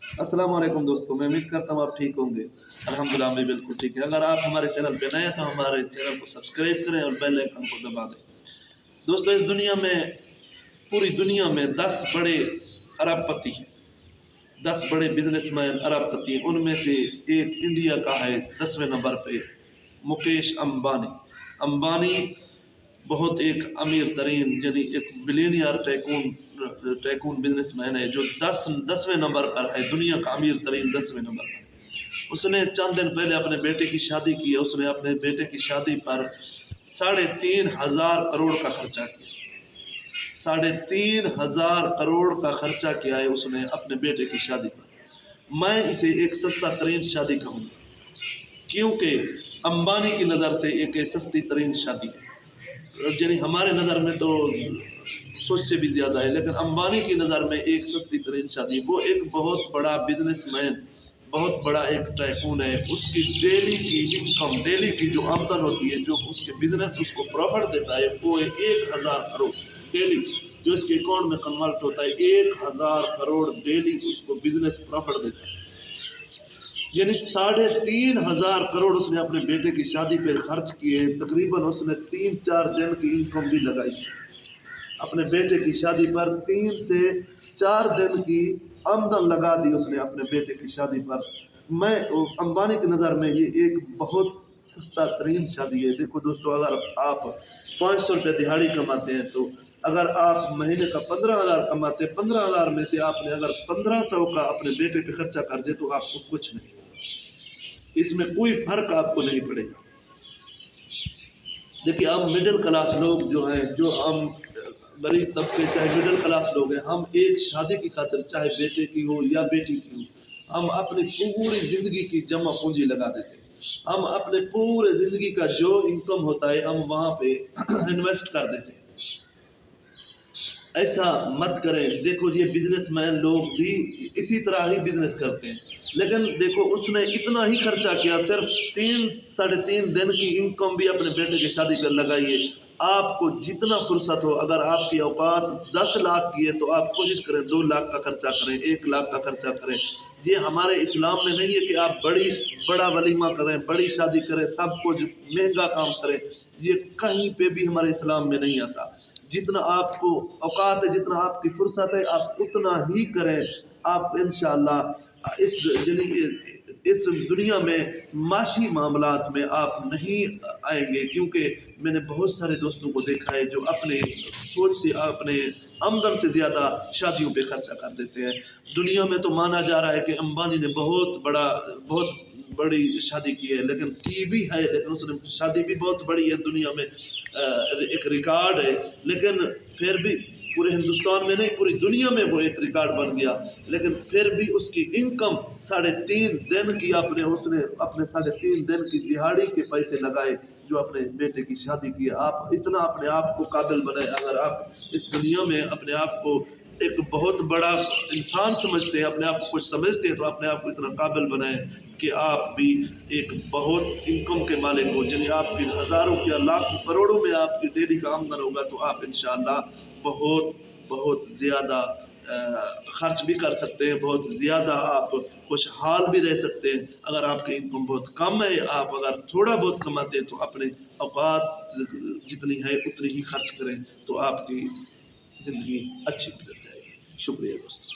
अस्सलाम वालेकुम दोस्तों, मैं उम्मीद करता हूँ आप ठीक होंगे। अल्हम्दुलिल्लाह मैं बिल्कुल ठीक है। अगर आप हमारे चैनल पे नए हैं तो हमारे चैनल को सब्सक्राइब करें और बेल आइकन को दबा दें। दोस्तों इस दुनिया में, पूरी दुनिया में 10 बड़े अरबपति हैं, 10 बड़े बिजनेसमैन अरबपति हैं। उनमें से एक इंडिया का है 10वें नंबर पे, मुकेश अंबानी। अंबानी बहुत एक अमीर तरीन यानी एक बिलियनियर टैकून बिजनेसमैन है जो 10वें नंबर पर है, दुनिया का अमीर तरीन 10वें नंबर पर। उसने चंद दिन पहले अपने बेटे की शादी की है। उसने अपने बेटे की शादी पर 3,500 करोड़ का खर्चा किया। 3,500 करोड़ का खर्चा किया है उसने अपने बेटे की शादी पर। मैं इसे एक सस्ता तरीन शादी कहूँगा, क्योंकि अंबानी की नज़र से एक सस्ती तरीन शादी है। यानी हमारे नज़र में तो सोच से भी ज़्यादा है, लेकिन अंबानी की नज़र में एक सस्ती तरीन शादी। वो एक बहुत बड़ा बिजनेसमैन, बहुत बड़ा एक टाइकून है। उसकी डेली की इनकम, डेली की जो आमदन होती है, जो उसके बिजनेस उसको प्रॉफिट देता है, वो है 1,000 करोड़ डेली। जो इसके अकाउंट में कन्वर्ट होता है 1,000 करोड़ डेली उसको बिजनेस प्रॉफिट देता है। यानी 3,500 करोड़ उसने अपने बेटे की शादी पर खर्च किए। तकरीबन उसने 3-4 दिन की इनकम भी लगाई अपने बेटे की शादी पर। 3 से 4 दिन की आमदन लगा दी उसने अपने बेटे की शादी पर। मैं अंबानी की नज़र में ये एक बहुत सस्ता तरीन शादी है। देखो दोस्तों, अगर आप 500 रुपये दिहाड़ी कमाते हैं, तो अगर आप महीने का 15,000 कमाते हैं, 15,000 में से आपने अगर 1,500 का अपने बेटे पे खर्चा कर दे तो आपको कुछ नहीं, इसमें कोई फर्क आपको नहीं पड़ेगा। देखिए, हम मिडिल क्लास लोग जो हैं, जो हम गरीब तबके चाहे मिडिल क्लास लोग हैं, हम एक शादी की खातिर, चाहे बेटे की हो या बेटी की हो, हम अपनी पूरी ज़िंदगी की जमा पूंजी लगा देते हैं। हम अपने पूरे ज़िंदगी का जो इनकम होता है हम वहाँ पे इन्वेस्ट कर देते हैं। ऐसा मत करें। देखो, ये बिजनेसमैन लोग भी इसी तरह ही बिजनेस करते हैं, लेकिन देखो उसने इतना ही खर्चा किया, सिर्फ 3-3.5 दिन की इनकम भी अपने बेटे की शादी पर लगाई है। आपको जितना फुर्सत हो, अगर आपकी औकात 10 लाख की है तो आप कोशिश करें 2 लाख का खर्चा करें, 1 लाख का खर्चा करें। ये हमारे इस्लाम में नहीं है कि आप बड़ा वलीमा करें, बड़ी शादी करें, सब कुछ महंगा काम करें। ये कहीं पे भी हमारे इस्लाम में नहीं आता। जितना आपको औकात है, जितना आपकी फुर्सत है, आप उतना ही करें। आप इंशाअल्लाह इस दुनिया में माशी मामलात में आप नहीं आएंगे, क्योंकि मैंने बहुत सारे दोस्तों को देखा है जो अपने सोच से, अपने आमदन से ज़्यादा शादियों पे खर्चा कर देते हैं। दुनिया में तो माना जा रहा है कि अंबानी ने बहुत बड़ी शादी की है, लेकिन की भी है, लेकिन उसने शादी भी बहुत बड़ी है दुनिया में, एक रिकॉर्ड है। लेकिन फिर भी पूरे हिंदुस्तान में नहीं, पूरी दुनिया में वो एक रिकॉर्ड बन गया। लेकिन फिर भी उसकी इनकम 3.5 दिन की, उसने अपने 3.5 दिन की दिहाड़ी के पैसे लगाए जो अपने बेटे की शादी की। आप इतना अपने आप को काबिल बनाए। अगर आप इस दुनिया में अपने आप को एक बहुत बड़ा इंसान समझते हैं, अपने आप को कुछ समझते हैं, तो अपने आप को इतना काबिल बनाए कि आप भी एक बहुत इनकम के मालिक हो। यानी आपकी हज़ारों या लाखों करोड़ों में आपकी डेली का आमदन होगा, तो आप इंशाअल्लाह बहुत बहुत ज़्यादा खर्च भी कर सकते हैं, बहुत ज़्यादा आप खुशहाल भी रह सकते हैं। अगर आपकी इनकम बहुत कम है, आप अगर थोड़ा बहुत कमाते हैं, तो अपने औकात जितनी है उतनी ही खर्च करें, तो आपकी ज़िंदगी अच्छी गुजर जाएगी। शुक्रिया दोस्तों।